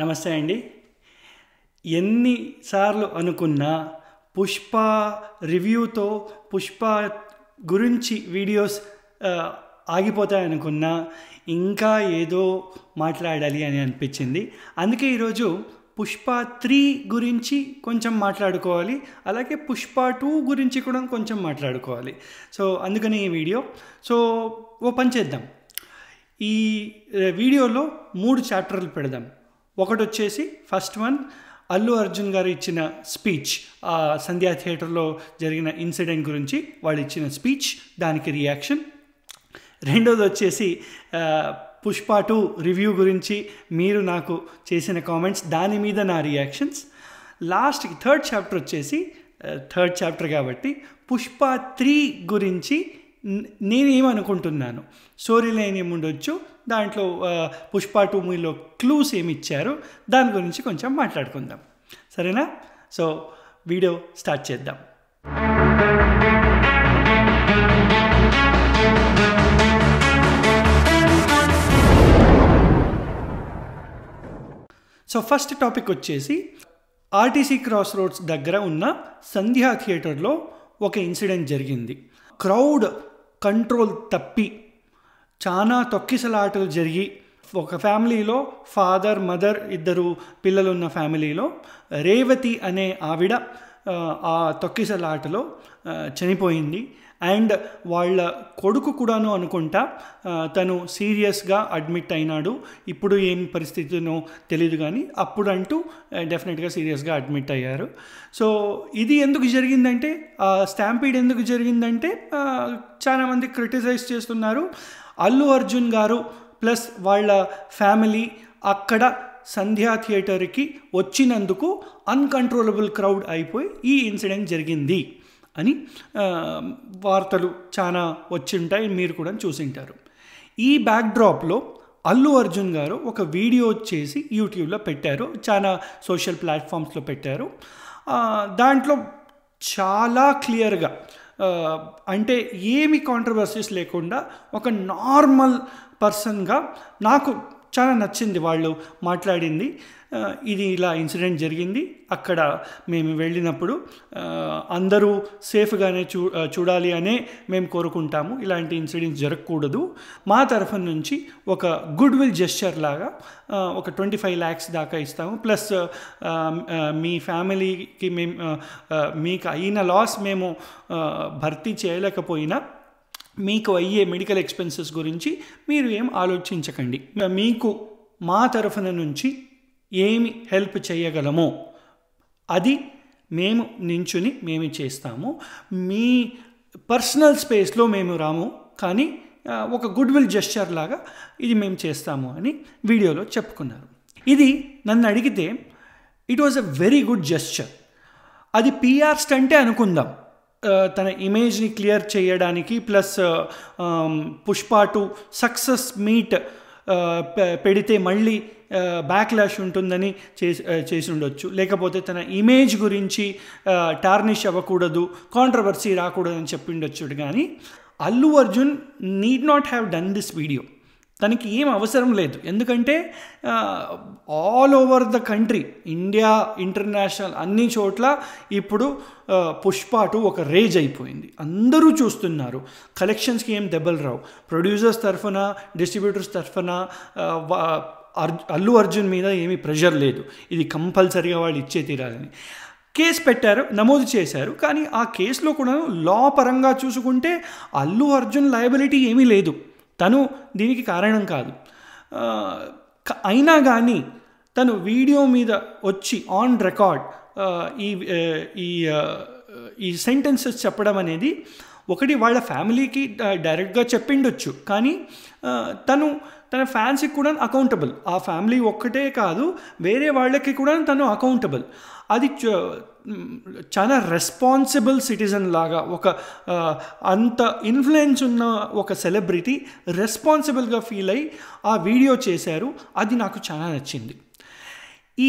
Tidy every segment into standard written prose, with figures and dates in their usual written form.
నమస్తే అండి. ఎన్నిసార్లు అనుకున్నా పుష్ప రివ్యూతో పుష్ప గురించి వీడియోస్ ఆగిపోతాయనుకున్నా ఇంకా ఏదో మాట్లాడాలి అని అనిపించింది. అందుకే ఈరోజు పుష్ప 3 గురించి కొంచెం మాట్లాడుకోవాలి, అలాగే పుష్ప 2 గురించి కూడా కొంచెం మాట్లాడుకోవాలి. సో అందుకని ఈ వీడియో. సో ఓ పని చేద్దాం, ఈ వీడియోలో 3 చాప్టర్లు పెడదాం. ఒకటి వచ్చేసి ఫస్ట్ వన్ అల్లు అర్జున్ గారు ఇచ్చిన స్పీచ్, సంధ్యా థియేటర్లో జరిగిన ఇన్సిడెంట్ గురించి వాళ్ళు ఇచ్చిన స్పీచ్, దానికి రియాక్షన్. రెండోది వచ్చేసి పుష్ప 2 రివ్యూ గురించి మీరు నాకు చేసిన కామెంట్స్, దాని మీద నా రియాక్షన్స్. లాస్ట్కి థర్డ్ చాప్టర్ వచ్చేసి, థర్డ్ చాప్టర్ కాబట్టి పుష్ప 3 గురించి నేనేమనుకుంటున్నాను, స్టోరీ లైన్ ఏముండొచ్చు, దాంట్లో పుష్ప 2 మూవీలో క్లూస్ ఏమి ఇచ్చారు, దాని గురించి కొంచెం మాట్లాడుకుందాం. సరేనా? సో వీడియో స్టార్ట్ చేద్దాం. సో ఫస్ట్ టాపిక్ వచ్చేసి ఆర్టీసీ క్రాస్ రోడ్స్ దగ్గర ఉన్న సంధ్యా థియేటర్లో ఒక ఇన్సిడెంట్ జరిగింది. క్రౌడ్ కంట్రోల్ తప్పి చాలా తొక్కిసలాటలు జరిగి, ఒక ఫ్యామిలీలో ఫాదర్ మదర్ ఇద్దరు పిల్లలున్న ఫ్యామిలీలో రేవతి అనే ఆవిడ ఆ తొక్కిసలాటలో చనిపోయింది. అండ్ వాళ్ళ కొడుకు కూడాను అనుకుంటా తను సీరియస్గా అడ్మిట్ అయినాడు. ఇప్పుడు ఏం పరిస్థితినో తెలియదు, కానీ అప్పుడంటూ డెఫినెట్గా సీరియస్గా అడ్మిట్ అయ్యారు. సో ఇది ఎందుకు జరిగిందంటే, స్టాంపీడ్ ఎందుకు జరిగిందంటే చాలామంది క్రిటిసైజ్ చేస్తున్నారు. అల్లు అర్జున్ గారు ప్లస్ వాళ్ళ ఫ్యామిలీ అక్కడ సంధ్యా థియేటర్కి వచ్చినందుకు అన్కంట్రోలబుల్ క్రౌడ్ అయిపోయి ఈ ఇన్సిడెంట్ జరిగింది అని వార్తలు చాలా వచ్చింటాయి, మీరు కూడా చూసింటారు. ఈ బ్యాక్డ్రాప్లో అల్లు అర్జున్ గారు ఒక వీడియో చేసి యూట్యూబ్లో పెట్టారు, చాలా సోషల్ ప్లాట్ఫామ్స్లో పెట్టారు. దాంట్లో చాలా క్లియర్గా, అంటే ఏమి కాంట్రవర్సీస్ లేకుండా ఒక నార్మల్ పర్సన్గా నాకు చాలా నచ్చింది వాళ్ళు మాట్లాడింది. ఇది ఇలా ఇన్సిడెంట్ జరిగింది, అక్కడ మేము వెళ్ళినప్పుడు అందరూ సేఫ్గానే చూడాలి అనే మేము కోరుకుంటాము, ఇలాంటి ఇన్సిడెంట్స్ జరగకూడదు. మా తరఫు నుంచి ఒక గుడ్ విల్ జెస్చర్ లాగా ఒక 25 lakhs దాకా ఇస్తాము, ప్లస్ మీ ఫ్యామిలీకి మేము మీకు అయిన లాస్ మేము భర్తీ చేయలేకపోయినా మీకు అయ్యే మెడికల్ ఎక్స్పెన్సెస్ గురించి మీరు ఏం ఆలోచించకండి. మీకు మా తరఫున నుంచి ఏమి హెల్ప్ చేయగలమో అది మేము నించుని మేము చేస్తాము. మీ పర్సనల్ స్పేస్లో మేము రాము, కానీ ఒక గుడ్ విల్ జెస్చర్ లాగా ఇది మేము చేస్తాము అని వీడియోలో చెప్పుకున్నారు. ఇది నన్ను అడిగితే it was a very good gesture. అది PR స్టంటే అనుకుందాం, తన ఇమేజ్ని క్లియర్ చేయడానికి, ప్లస్ పుష్ప 2 సక్సెస్ మీట్ పెడితే మళ్ళీ బ్యాక్లాష్ ఉంటుందని చేసి ఉండొచ్చు, లేకపోతే తన ఇమేజ్ గురించి టార్నిష్ అవ్వకూడదు, కాంట్రవర్సీ రాకూడదని చెప్పి ఉండొచ్చు. కానీ Allu Arjun need not have done this video. తనకి ఏం అవసరం లేదు, ఎందుకంటే all over the country, India, international అన్ని చోట్ల ఇప్పుడు పుష్ప 2 ఒక రేజ్ అయిపోయింది, అందరూ చూస్తున్నారు. కలెక్షన్స్కి ఏం దెబ్బలు రావు, ప్రొడ్యూసర్స్ తరఫున డిస్ట్రిబ్యూటర్స్ తరఫున అల్లు అర్జున్ మీద ఏమీ ప్రెషర్ లేదు, ఇది కంపల్సరీగా వాళ్ళు ఇచ్చే తీరాలని. కేసు పెట్టారు, నమోదు చేశారు, కానీ ఆ కేసులో కూడా లా పరంగా చూసుకుంటే అల్లు అర్జున్ లయబిలిటీ ఏమీ లేదు, తను దీనికి కారణం కాదు. అయినా కానీ తను వీడియో మీద వచ్చి ఆన్ రికార్డ్ ఈ సెంటెన్సెస్ చెప్పడం అనేది, ఒకటి వాళ్ళ ఫ్యామిలీకి డైరెక్ట్గా చెప్పిండొచ్చు, కానీ తన ఫ్యాన్స్కి కూడా అకౌంటబుల్. ఆ ఫ్యామిలీ ఒక్కటే కాదు, వేరే వాళ్ళకి కూడా తను అకౌంటబుల్. అది చాలా రెస్పాన్సిబుల్ సిటిజన్ లాగా, ఒక అంత ఇన్ఫ్లుయెన్స్ ఉన్న ఒక సెలబ్రిటీ రెస్పాన్సిబుల్గా ఫీల్ అయ్యి ఆ వీడియో చేశారు. అది నాకు చాలా నచ్చింది.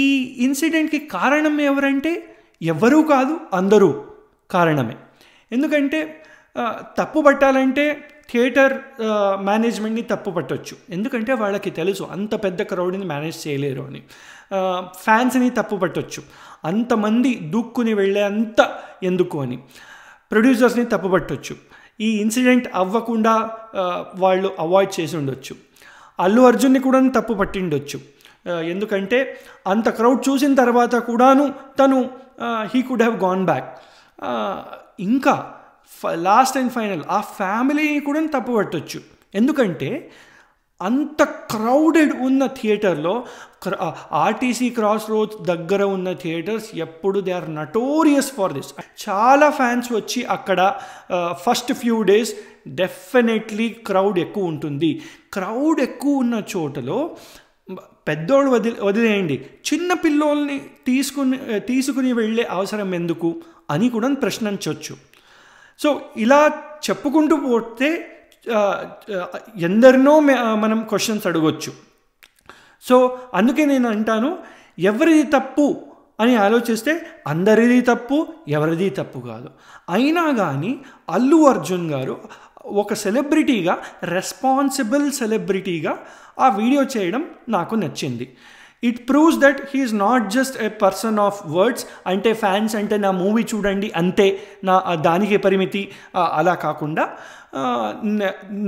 ఈ ఇన్సిడెంట్కి కారణం ఎవరంటే ఎవరూ కాదు, అందరూ కారణమే. ఎందుకంటే తప్పు పట్టాలంటే థియేటర్ మేనేజ్మెంట్ని తప్పు పట్టవచ్చు, ఎందుకంటే వాళ్ళకి తెలుసు అంత పెద్ద క్రౌడ్ని మేనేజ్ చేయలేరు అని. ఫ్యాన్స్ని తప్పు పట్టవచ్చు, అంతమంది దూక్కుని వెళ్ళే అంత ఎందుకు అని. ప్రొడ్యూసర్స్ని తప్పు పట్టవచ్చు, ఈ ఇన్సిడెంట్ అవ్వకుండా వాళ్ళు అవాయిడ్ చేసి ఉండొచ్చు. అల్లు అర్జున్ని కూడా తప్పు పట్టిండొచ్చు, ఎందుకంటే అంత క్రౌడ్ చూసిన తర్వాత కూడాను తను he could have gone back. ఇంకా లాస్ట్ అండ్ ఫైనల్ ఆ ఫ్యామిలీని కూడా తప్పు పట్టవచ్చు, ఎందుకంటే అంత క్రౌడెడ్ ఉన్న థియేటర్లో ఆర్టీసీ క్రాస్ రోడ్స్ దగ్గర ఉన్న థియేటర్స్ ఎప్పుడు they are notorious for this. చాలా ఫ్యాన్స్ వచ్చి అక్కడ first few days definitely crowd ఎక్కువ ఉంటుంది. క్రౌడ్ ఎక్కువ ఉన్న చోటలో పెద్దోళ్ళు వదిలేయండి, చిన్న పిల్లోల్ని తీసుకుని వెళ్ళే అవసరం ఎందుకు అని కూడా ప్రశ్నించవచ్చు. సో ఇలా చెప్పుకుంటూ పోతే ఎందరినో మనం క్వశ్చన్స్ అడగొచ్చు. సో అందుకే నేను అంటాను, ఎవరిది తప్పు అని ఆలోచిస్తే అందరిది తప్పు, ఎవరిది తప్పు కాదు. అయినా కానీ అల్లు అర్జున్ గారు ఒక సెలబ్రిటీగా, రెస్పాన్సిబుల్ సెలబ్రిటీగా ఆ వీడియో చేయడం నాకు నచ్చింది. It proves that he is not just a person of words, అంటే ఫ్యాన్స్ అంటే నా మూవీ చూడండి అంతే, నా దానికి పరిమితి అలా కాకుండా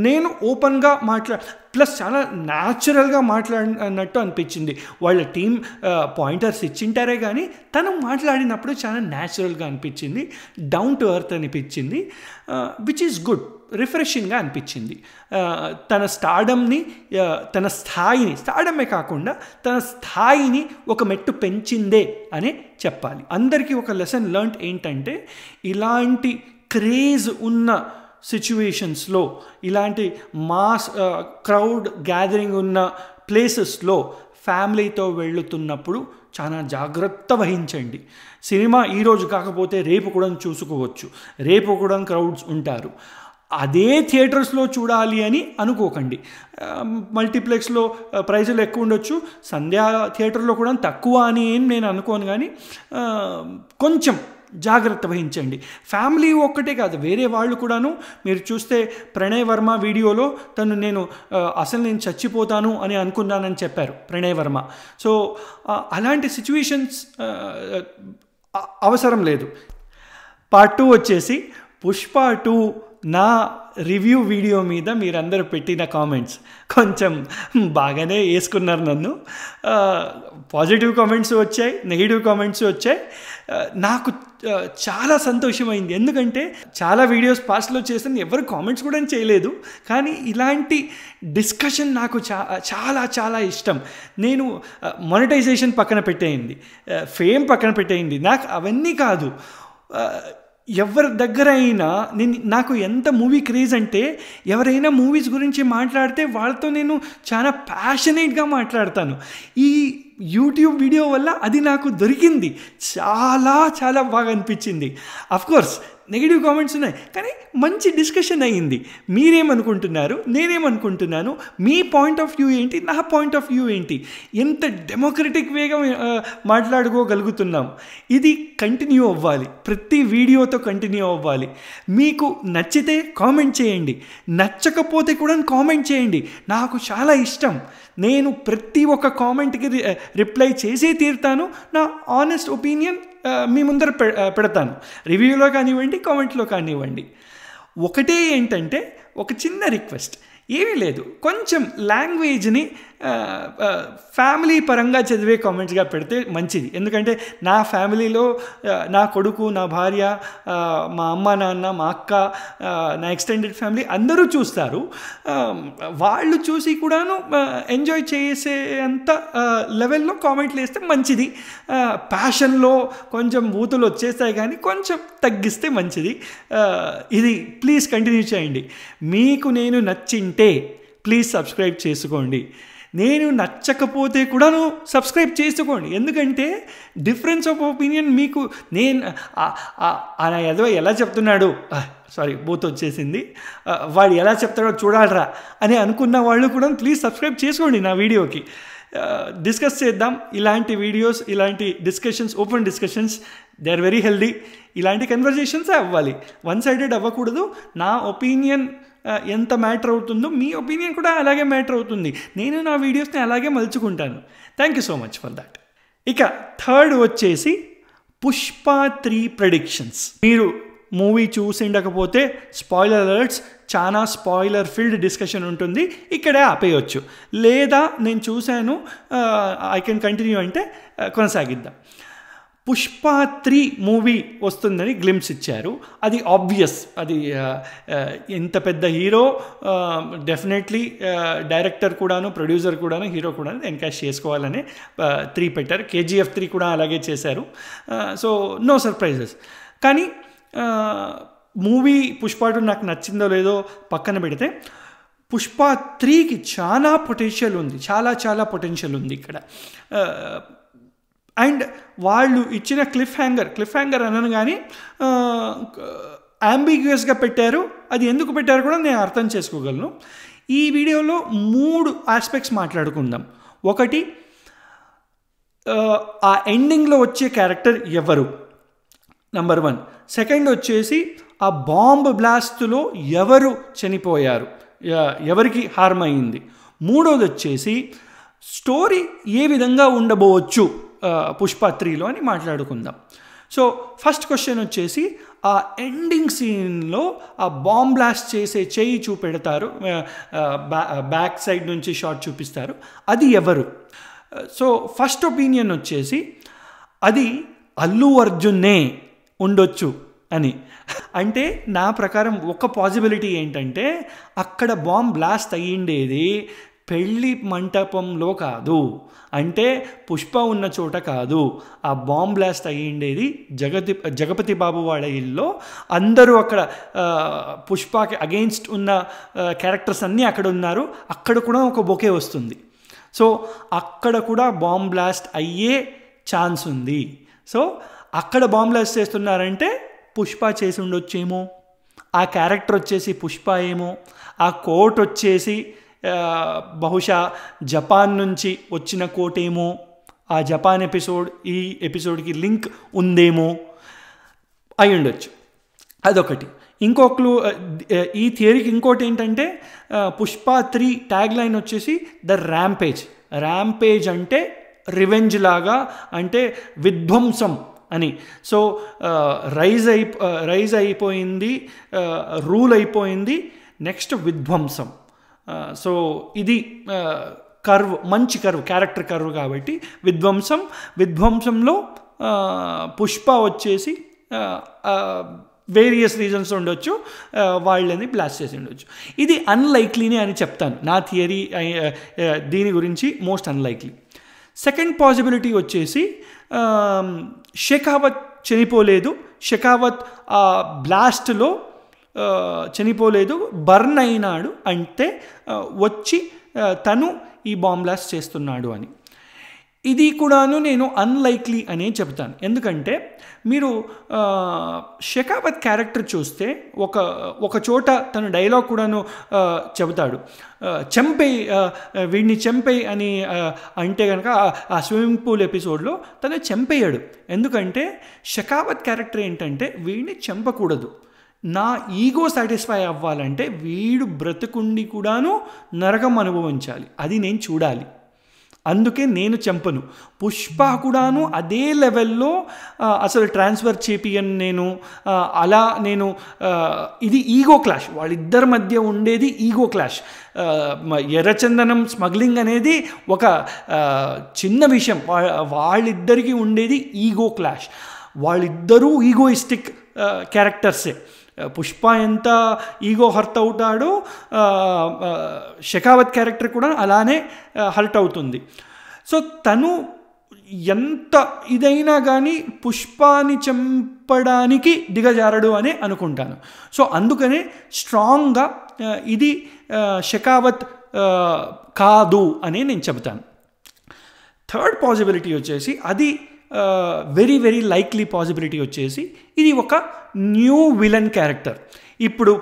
నేను ఓపెన్గా ప్లస్ చాలా న్యాచురల్గా మాట్లాడినట్టు అనిపించింది. వాళ్ళ టీం పాయింటర్స్ ఇచ్చింటారే కానీ తను మాట్లాడినప్పుడు చాలా న్యాచురల్గా అనిపించింది, డౌన్ టు ఎర్త్ అనిపించింది, విచ్ ఈస్ గుడ్, రిఫ్రెషింగ్గా అనిపించింది. తన స్టార్డమ్ని, తన స్థాయిని, స్టార్డమే కాకుండా తన స్థాయిని ఒక మెట్టు పెంచిందే అనే చెప్పాలి. అందరికీ ఒక లెసన్ లెర్న్డ్ ఏంటంటే, ఇలాంటి క్రేజ్ ఉన్న సిచ్యువేషన్స్లో, ఇలాంటి మాస్ క్రౌడ్ గ్యాదరింగ్ ఉన్న ప్లేసెస్లో ఫ్యామిలీతో వెళుతున్నప్పుడు చాలా జాగ్రత్త వహించండి. సినిమా ఈరోజు కాకపోతే రేపు కూడా చూసుకోవచ్చు, రేపు కూడా క్రౌడ్స్ ఉంటారు. అదే థియేటర్స్లో చూడాలి అని అనుకోకండి. మల్టీప్లెక్స్లో ప్రైజులు ఎక్కువ ఉండొచ్చు, సంధ్యా థియేటర్లో కూడా తక్కువ అని ఏం నేను అనుకోను, కానీ కొంచెం జాగ్రత్త వహించండి. ఫ్యామిలీ ఒక్కటే కాదు, వేరే వాళ్ళు కూడాను. మీరు చూస్తే ప్రణయ్ వర్మ వీడియోలో నేను అసలు చచ్చిపోతాను అని అనుకున్నానని చెప్పారు ప్రణయ్ వర్మ. సో అలాంటి సిచ్యువేషన్స్ అవసరం లేదు. పార్ట్ 2 వచ్చేసి పుష్ప 2 నా రివ్యూ వీడియో మీద మీరందరూ పెట్టిన కామెంట్స్ కొంచెం బాగానే వేసుకున్నారు నన్ను. పాజిటివ్ కామెంట్స్ వచ్చాయి, నెగిటివ్ కామెంట్స్ వచ్చాయి. నాకు చాలా సంతోషమైంది, ఎందుకంటే చాలా వీడియోస్ పాస్ట్లో చేసిన ఎవరు కామెంట్స్ కూడా చేయలేదు, కానీ ఇలాంటి డిస్కషన్ నాకు చాలా చాలా ఇష్టం. నేను మానిటైజేషన్ పక్కన పెట్టేయండి, ఫేమ్ పక్కన పెట్టేయండి, నాకు అవన్నీ కాదు. ఎవరి దగ్గర అయినా నాకు ఎంత మూవీ క్రేజ్ అంటే, ఎవరైనా మూవీస్ గురించి మాట్లాడితే వాళ్ళతో నేను చాలా ప్యాషనేట్గా మాట్లాడతాను. ఈ యూట్యూబ్ వీడియో వల్ల అది నాకు దొరికింది, చాలా చాలా బాగా అనిపించింది. అఫ్కోర్స్ నెగిటివ్ కామెంట్స్ ఉన్నాయి, కానీ మంచి డిస్కషన్ అయ్యింది. మీరేమనుకుంటున్నారు, నేనేమనుకుంటున్నాను, మీ పాయింట్ ఆఫ్ వ్యూ ఏంటి, నా పాయింట్ ఆఫ్ వ్యూ ఏంటి, ఎంత డెమోక్రటిక్ వేగా మాట్లాడుకోగలుగుతున్నాం. ఇది కంటిన్యూ అవ్వాలి, ప్రతి వీడియోతో కంటిన్యూ అవ్వాలి. మీకు నచ్చితే కామెంట్ చేయండి, నచ్చకపోతే కూడా కామెంట్ చేయండి, నాకు చాలా ఇష్టం. నేను ప్రతి ఒక్క కామెంట్కి రిప్లై చేసే తీరుతాను. నా ఆనెస్ట్ ఒపీనియన్ మీ ముందర పెడతాను, రివ్యూలో కానివ్వండి, కామెంట్లో కానివ్వండి. ఒకటే ఏంటంటే, ఒక చిన్న రిక్వెస్ట్, ఏమీ లేదు, కొంచెం లాంగ్వేజ్ని ఫ్యామిలీ పరంగా చదివే కామెంట్స్గా పెడితే మంచిది. ఎందుకంటే నా ఫ్యామిలీలో నా కొడుకు, నా భార్య, మా అమ్మ నాన్న, మా అక్క, నా ఎక్స్టెండెడ్ ఫ్యామిలీ అందరూ చూస్తారు. వాళ్ళు చూసి కూడాను ఎంజాయ్ చేసే అంత లెవెల్లో కామెంట్లు వేస్తే మంచిది. ప్యాషన్లో కొంచెం బూతులు వచ్చేస్తాయి, కానీ కొంచెం తగ్గిస్తే మంచిది. ఇది ప్లీజ్ కంటిన్యూ చేయండి. మీకు నేను నచ్చింటే ప్లీజ్ సబ్స్క్రైబ్ చేసుకోండి, నేను నచ్చకపోతే కూడాను సబ్స్క్రైబ్ చేసుకోండి. ఎందుకంటే డిఫరెన్స్ ఆఫ్ ఒపీనియన్ మీకు ఏదో ఎలా చెప్తున్నాడు, సారీ బూత్ వచ్చేసింది, వాడు ఎలా చెప్తాడో చూడాలరా అని అనుకున్న వాళ్ళు కూడా ప్లీజ్ సబ్స్క్రైబ్ చేసుకోండి నా వీడియోకి. డిస్కస్ చేద్దాం ఇలాంటి వీడియోస్, ఇలాంటి discussions, open discussions, they are very healthy. ఇలాంటి కన్వర్జేషన్సే అవ్వాలి, వన్ సైడెడ్ అవ్వకూడదు. నా ఒపీనియన్ ఎంత మ్యాటర్ అవుతుందో మీ ఒపీనియన్ కూడా అలాగే మ్యాటర్ అవుతుంది. నేను నా వీడియోస్ని అలాగే మలుచుకుంటాను. Thank you so much for that. ఇక థర్డ్ వచ్చేసి పుష్ప 3 ప్రెడిక్షన్స్. మీరు మూవీ చూసిండకపోతే స్పాయిలర్ అలర్ట్స్, చాలా స్పాయిలర్ ఫీల్డ్ డిస్కషన్ ఉంటుంది, ఇక్కడే ఆపేయచ్చు. లేదా నేను చూశాను ఐ కెన్ కంటిన్యూ అంటే కొనసాగిద్దాం. పుష్ప 3 మూవీ వస్తుందని గ్లిమ్స్ ఇచ్చారు. అది ఆబ్వియస్, అది ఇంత పెద్ద హీరో డెఫినెట్లీ డైరెక్టర్ కూడాను, ప్రొడ్యూసర్ కూడాను, హీరో కూడాను ఎన్కాష్ చేసుకోవాలని 3 పెట్టారు. KGF 3 కూడా అలాగే చేశారు. So no surprises. కానీ మూవీ పుష్ప 2 నాకు నచ్చిందో లేదో పక్కన పెడితే పుష్ప 3కి చాలా పొటెన్షియల్ ఉంది, చాలా పొటెన్షియల్ ఉంది ఇక్కడ. అండ్ వాళ్ళు ఇచ్చిన క్లిఫ్ హ్యాంగర్ అనను కానీ అంబిగ్యూయస్గా పెట్టారు. అది ఎందుకు పెట్టారు కూడా నేను అర్థం చేసుకోగలను. ఈ వీడియోలో 3 ఆస్పెక్ట్స్ మాట్లాడుకుందాం. ఒకటి, ఆ ఎండింగ్లో వచ్చే క్యారెక్టర్ ఎవరు, నంబర్ 1. సెకండ్ వచ్చేసి ఆ బాంబ్ బ్లాస్ట్లో ఎవరు చనిపోయారు, ఎవరికి హార్మ్ అయింది. మూడోది వచ్చేసి స్టోరీ ఏ విధంగా ఉండబోవచ్చు పుష్ప 3లో అని మాట్లాడుకుందాం. సో ఫస్ట్ క్వశ్చన్ వచ్చేసి ఆ ఎండింగ్ సీన్లో ఆ బాంబ్ బ్లాస్ట్ చేసే చెయ్యి చూపెడతారు, బ్యాక్ సైడ్ నుంచి షాట్ చూపిస్తారు, అది ఎవరు? సో ఫస్ట్ ఒపీనియన్ వచ్చేసి అది అల్లు అర్జున్నే ఉండొచ్చు అని. అంటే నా ప్రకారం ఒక పాసిబిలిటీ ఏంటంటే అక్కడ బాంబ్ బ్లాస్ట్ అయ్యిండేది పెళ్ళి మంటపంలో కాదు, అంటే పుష్ప ఉన్న చోట కాదు. ఆ బాంబ్ బ్లాస్ట్ అయ్యిండేది జగపతి బాబు వాళ్ళ ఇల్లు. అందరూ అక్కడ పుష్పకి అగెయిన్స్ట్ ఉన్న క్యారెక్టర్స్ అన్నీ అక్కడ ఉన్నారు. అక్కడ కూడా ఒక బొకే వస్తుంది. సో అక్కడ కూడా బాంబ్ బ్లాస్ట్ అయ్యే ఛాన్స్ ఉంది. సో అక్కడ బాంబ్ బ్లాస్ట్ చేస్తున్నారంటే పుష్ప చేసి ఉండొచ్చేమో, ఆ క్యారెక్టర్ వచ్చేసి పుష్ప ఏమో, ఆ కోట్ వచ్చేసి బహుశా జపాన్ నుంచి వచ్చిన కోట్ ఏమో, ఆ జపాన్ ఎపిసోడ్ ఈ ఎపిసోడ్కి లింక్ ఉందేమో అయి ఉండొచ్చు. అదొకటి. ఇంకొకరు ఈ థియరీకి ఇంకోటి ఏంటంటే పుష్ప 3 ట్యాగ్ లైన్ వచ్చేసి ద ర్యాంపేజ్ అంటే రివెంజ్ లాగా, అంటే విధ్వంసం అని. సో రైజ్ అయిపోయింది, రూల్ అయిపోయింది, నెక్స్ట్ విధ్వంసం. సో ఇది కర్వ్, మంచి కర్వ్, క్యారెక్టర్ కర్వ్ కాబట్టి విధ్వంసంలో పుష్ప వచ్చేసి వేరియస్ రీజన్స్ ఉండొచ్చు, వాళ్ళని బ్లాస్ట్ చేసి ఉండొచ్చు. ఇది అన్లైక్లీనే అని చెప్తాను. నా థియరీ దీని గురించి మోస్ట్ అన్లైక్లీ. సెకండ్ పాసిబిలిటీ వచ్చేసి షెకావత్ చనిపోలేదు, షెకావత్ ఆ బ్లాస్ట్లో చనిపోలేదు, బర్న్ అయినాడు, అంటే వచ్చి తను ఈ బాంబ్ బ్లాస్ట్ చేస్తున్నాడు అని. ఇది కూడాను నేను అన్లైక్లీ అనే చెప్తాను. ఎందుకంటే మీరు షెకావత్ క్యారెక్టర్ చూస్తే ఒక చోట తను డైలాగ్ కూడాను చెబుతాడు, వీడిని చంపేయి అని అంటే కనుక ఆ స్విమ్మింగ్ పూల్ ఎపిసోడ్లో తను చంపేయాడు. ఎందుకంటే షెకావత్ క్యారెక్టర్ ఏంటంటే వీడిని చంపకూడదు, నా ఈగో సాటిస్ఫై అవ్వాలంటే వీడు బ్రతుకుండి కూడాను నరకం అనుభవించాలి, అది నేను చూడాలి, అందుకే నేను చంపను. పుష్ప కూడాను అదే లెవెల్లో అసలు ట్రాన్స్ఫర్ చేపియను నేను, అలా నేను ఇది ఈగో క్లాష్, వాళ్ళిద్దరి మధ్య ఉండేది ఈగో క్లాష్. ఎర్రచందనం స్మగ్లింగ్ అనేది ఒక చిన్న విషయం, వాళ్ళిద్దరికీ ఉండేది ఈగో క్లాష్. వాళ్ళిద్దరూ ఈగోయిస్టిక్ క్యారెక్టర్సే. పుష్ప ఎంత ఈగో హర్ట్ అవుతాడో షెకావత్ క్యారెక్టర్ కూడా అలానే హర్ట్ అవుతుంది. సో తను ఎంత ఇదైనా కానీ పుష్పాని చంపడానికి దిగజారడు అని అనుకుంటాను. సో అందుకనే స్ట్రాంగ్గా ఇది షెకావత్ కాదు అని నేను చెబుతాను. థర్డ్ పాసిబిలిటీ వచ్చేసి అది వెరీ వెరీ లైక్లీ పాసిబిలిటీ వచ్చేసి ఇది ఒక న్యూ విలన్ క్యారెక్టర్. ఇప్పుడు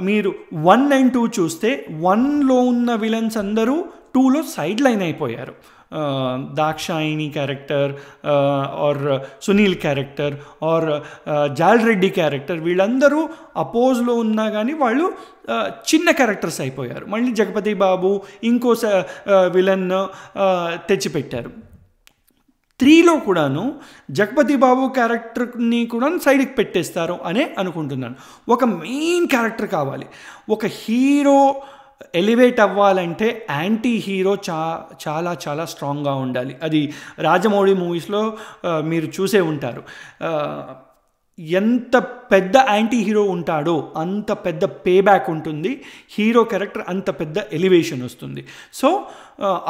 మీరు 1 and 2 చూస్తే 1లో ఉన్న విలన్స్ అందరూ 2లో సైడ్ లైన్ అయిపోయారు. Dakshayini character or Sunil character or Jal Reddy character, వీళ్ళందరూ అపోజ్లో ఉన్నా కానీ వాళ్ళు చిన్న క్యారెక్టర్స్ అయిపోయారు. మళ్ళీ జగపతి బాబు ఇంకో విలన్ తెచ్చిపెట్టారు. 3లో కూడాను జగపతి బాబు క్యారెక్టర్ని కూడా సైడ్కి పెట్టేస్తారు అనే అనుకుంటున్నాను. ఒక మెయిన్ క్యారెక్టర్ కావాలి. ఒక హీరో ఎలివేట్ అవ్వాలంటే యాంటీ హీరో చాలా చాలా స్ట్రాంగ్గా ఉండాలి. అది రాజమౌళి మూవీస్లో మీరు చూసే ఉంటారు. ఎంత పెద్ద యాంటీ హీరో ఉంటాడో అంత పెద్ద పే బ్యాక్ ఉంటుంది, హీరో క్యారెక్టర్ అంత పెద్ద ఎలివేషన్ వస్తుంది. సో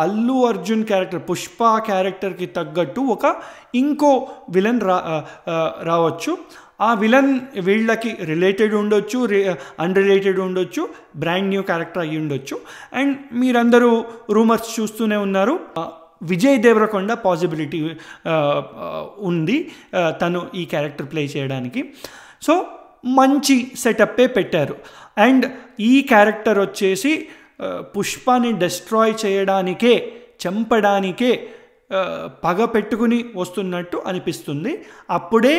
అల్లు అర్జున్ క్యారెక్టర్, పుష్ప క్యారెక్టర్కి తగ్గట్టు ఇంకో విలన్ రావచ్చు. ఆ విలన్ వీళ్ళకి రిలేటెడ్ ఉండొచ్చు, అన్రిలేటెడ్ ఉండొచ్చు, బ్రాండ్ న్యూ క్యారెక్టర్ అయ్యి ఉండొచ్చు. అండ్ మీరందరూ రూమర్స్ చూస్తూనే ఉన్నారు, విజయ్ దేవరకొండ పాసిబిలిటీ ఉంది తను ఈ క్యారెక్టర్ ప్లే చేయడానికి. సో మంచి సెటప్పే పెట్టారు. అండ్ ఈ క్యారెక్టర్ వచ్చేసి పుష్పని డిస్ట్రాయ్ చేయడానికే, చంపడానికే పగ పెట్టుకుని వస్తున్నట్టు అనిపిస్తుంది. అప్పుడే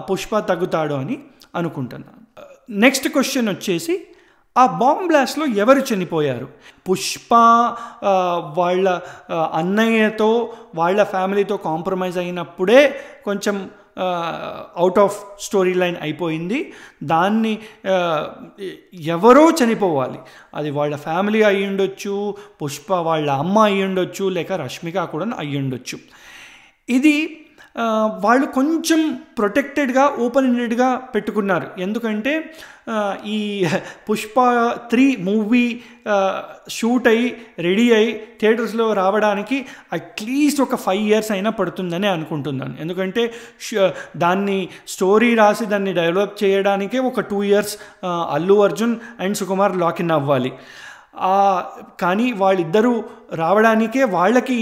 పుష్ప తగ్గుతాడు అని అనుకుంటున్నాను. నెక్స్ట్ క్వశ్చన్ వచ్చేసి, ఆ బాంబ్ బ్లాస్ట్లో ఎవరు చనిపోయారు? పుష్ప వాళ్ళ అన్నయ్యతో వాళ్ళ ఫ్యామిలీతో కాంప్రమైజ్ అయినప్పుడే కొంచెం అవుట్ ఆఫ్ స్టోరీ లైన్ అయిపోయింది. దాన్ని ఎవరో చనిపోవాలి. అది వాళ్ళ ఫ్యామిలీ అయ్యి ఉండొచ్చు, పుష్ప వాళ్ళ అమ్మ అయ్యి ఉండొచ్చు, లేక రష్మిక కూడా అయ్యి ఉండొచ్చు. ఇది వాళ్ళు కొంచెం ప్రొటెక్టెడ్గా, ఓపెన్ ఎండెడ్గా పెట్టుకున్నారు. ఎందుకంటే ఈ పుష్ప 3 మూవీ షూట్ అయ్యి రెడీ అయ్యి థియేటర్స్లో రావడానికి అట్లీస్ట్ ఒక 5 years అయినా పడుతుందని అనుకుంటున్నాను. ఎందుకంటే దాన్ని స్టోరీ రాసి దాన్ని డెవలప్ చేయడానికే ఒక 2 years Allu Arjun and Sukumar lock-in అవ్వాలి. కానీ వాళ్ళిద్దరూ రావడానికే వాళ్ళకి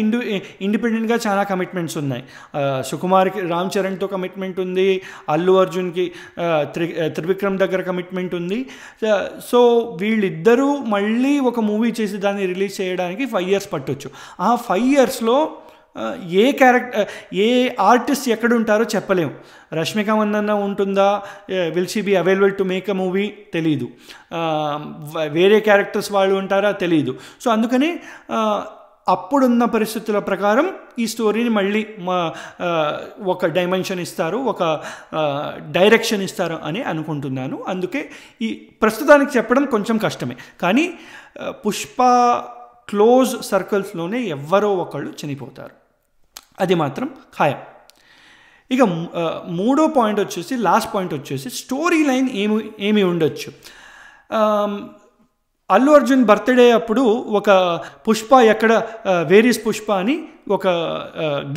ఇండిపెండెంట్గా చాలా కమిట్మెంట్స్ ఉన్నాయి. సుకుమార్కి రామ్ చరణ్తో కమిట్మెంట్ ఉంది, అల్లు అర్జున్కి త్రివిక్రమ్ దగ్గర కమిట్మెంట్ ఉంది. సో వీళ్ళిద్దరూ మళ్ళీ ఒక మూవీ చేసి దాన్ని రిలీజ్ చేయడానికి 5 years పట్టొచ్చు. ఆ 5 yearsలో ఏ ఆర్టిస్ట్ ఎక్కడుంటారో చెప్పలేము. రష్మిక మందన్న ఉంటుందా, will she be available to make a movie తెలీదు, వేరే క్యారెక్టర్స్ వాళ్ళు ఉంటారా తెలీదు. సో అందుకని అప్పుడున్న పరిస్థితుల ప్రకారం ఈ స్టోరీని మళ్ళీ ఒక డైమెన్షన్ ఇస్తారు, ఒక డైరెక్షన్ ఇస్తారు అని అనుకుంటున్నాను. అందుకే ఈ ప్రస్తుతానికి చెప్పడం కొంచెం కష్టమే. కానీ పుష్ప క్లోజ్ సర్కిల్స్లోనే ఎవరో ఒకళ్ళు చనిపోతారు, అది మాత్రం ఖాయం. ఇక మూడో పాయింట్ వచ్చేసి, లాస్ట్ పాయింట్ వచ్చేసి, స్టోరీ లైన్ ఏమి ఉండొచ్చు. అల్లు అర్జున్ బర్త్డే అప్పుడు ఒక పుష్ప ఎక్కడ వేరీస్ పుష్ప అని ఒక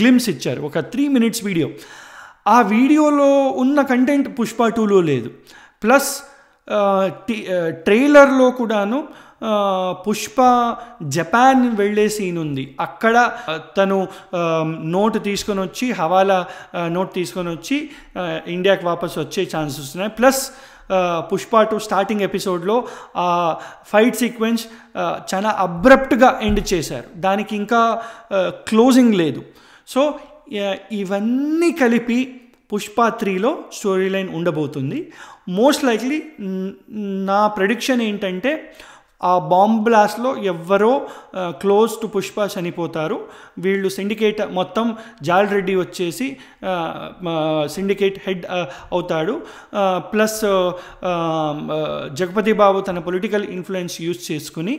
గ్లిమ్స్ ఇచ్చారు, ఒక 3 minutes వీడియో. ఆ వీడియోలో ఉన్న కంటెంట్ పుష్ప 2లో లేదు. ప్లస్ ట్రైలర్లో కూడాను పుష్ప జపాన్ వెళ్ళే సీన్ ఉంది. అక్కడ తను నోట్ తీసుకొని వచ్చి, హవాలా నోట్ తీసుకొని వచ్చి ఇండియాకి వాపస్ వచ్చే ఛాన్సెస్ ఉన్నాయి. ప్లస్ పుష్ప 2 స్టార్టింగ్ ఎపిసోడ్లో ఆ ఫైట్ సీక్వెన్స్ చాలా అబ్రప్ట్గా ఎండ్ చేశారు, దానికి ఇంకా క్లోజింగ్ లేదు. సో ఇవన్నీ కలిపి పుష్ప 3లో స్టోరీ లైన్ ఉండబోతుంది. మోస్ట్ లైక్లీ నా ప్రెడిక్షన్ ఏంటంటే, ఆ బాంబ్ బ్లాస్ట్లో ఎవ్వరో క్లోజ్ టు పుష్ప చనిపోతారు. వీళ్ళు సిండికేట్ మొత్తం, జాల్ రెడ్డి వచ్చేసి సిండికేట్ హెడ్ అవుతాడు. ప్లస్ జగపతి బాబు తన పొలిటికల్ ఇన్ఫ్లుయెన్స్ యూజ్ చేసుకుని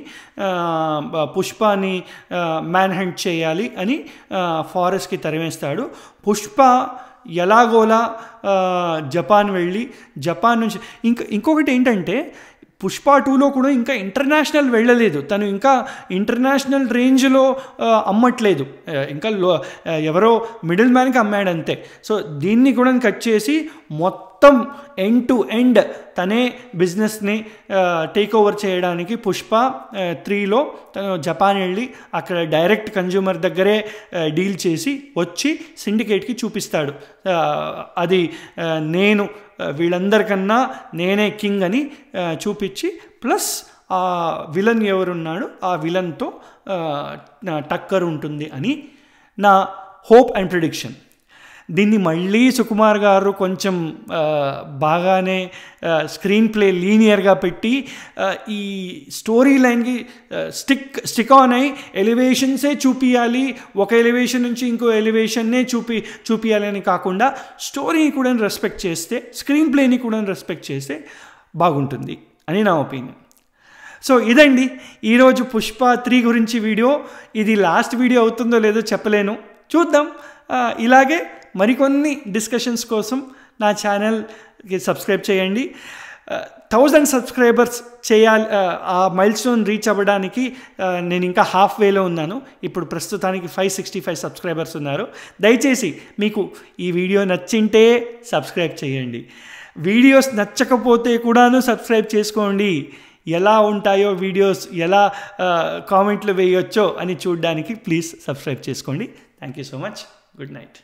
పుష్పని మ్యాన్ హంట్ చేయాలి అని ఫారెస్ట్కి తరిమేస్తాడు. పుష్ప ఎలాగోలా జపాన్ వెళ్ళి, జపాన్ నుంచి ఇంకొకటి ఏంటంటే, పుష్ప 2లో కూడా ఇంకా ఇంటర్నేషనల్ వెళ్ళలేదు, తను ఇంకా ఇంటర్నేషనల్ రేంజ్లో అమ్మట్లేదు, ఇంకా ఎవరో మిడిల్ మ్యాన్కి అమ్మాడంతే. సో దీన్ని కూడా కట్ చేసి మొత్తం ఎండ్ టు ఎండ్ తనే బిజినెస్ని టేక్ ఓవర్ చేయడానికి పుష్ప 3లో తను జపాన్ వెళ్ళి అక్కడ డైరెక్ట్ కన్జ్యూమర్ దగ్గరే డీల్ చేసి వచ్చి సిండికేట్కి చూపిస్తాడు, అది నేను వీళ్ళందరికన్నా నేనే కింగ్ అని చూపించి, ప్లస్ ఆ విలన్ ఎవరున్నాడు ఆ విలన్తో టక్కర్ ఉంటుంది అని నా హోప్ అండ్ ప్రిడిక్షన్. దీన్ని మళ్ళీ సుకుమార్ గారు కొంచెం బాగానే స్క్రీన్ ప్లే లీనియర్గా పెట్టి ఈ స్టోరీ లైన్కి స్టిక్ ఆన్ అయి ఎలివేషన్సే చూపించాలి, ఒక ఎలివేషన్ నుంచి ఇంకో ఎలివేషన్నే చూపించాలి అని కాకుండా స్టోరీని కూడా రెస్పెక్ట్ చేస్తే, స్క్రీన్ ప్లేని కూడా రెస్పెక్ట్ చేస్తే బాగుంటుంది అని నా ఒపీనియన్. సో ఇదండి ఈరోజు పుష్ప 3 గురించి వీడియో. ఇది లాస్ట్ వీడియో అవుతుందో లేదో చెప్పలేను, చూద్దాం. ఇలాగే మరికొన్ని డిస్కషన్స్ కోసం నా ఛానల్కి సబ్స్క్రైబ్ చేయండి. 1000 సబ్స్క్రైబర్స్ చేయాలి, ఆ మైల్ స్టోన్ రీచ్ అవ్వడానికి నేను ఇంకా హాఫ్ వేలో ఉన్నాను. ఇప్పుడు ప్రస్తుతానికి 565 సబ్స్క్రైబర్స్ ఉన్నారు. దయచేసి మీకు ఈ వీడియో నచ్చింటే సబ్స్క్రైబ్ చేయండి, వీడియోస్ నచ్చకపోతే కూడాను సబ్స్క్రైబ్ చేసుకోండి. ఎలా ఉంటాయో వీడియోస్, ఎలా కామెంట్లు వేయొచ్చో అని చూడడానికి ప్లీజ్ సబ్స్క్రైబ్ చేసుకోండి. Thank you so much. Good night.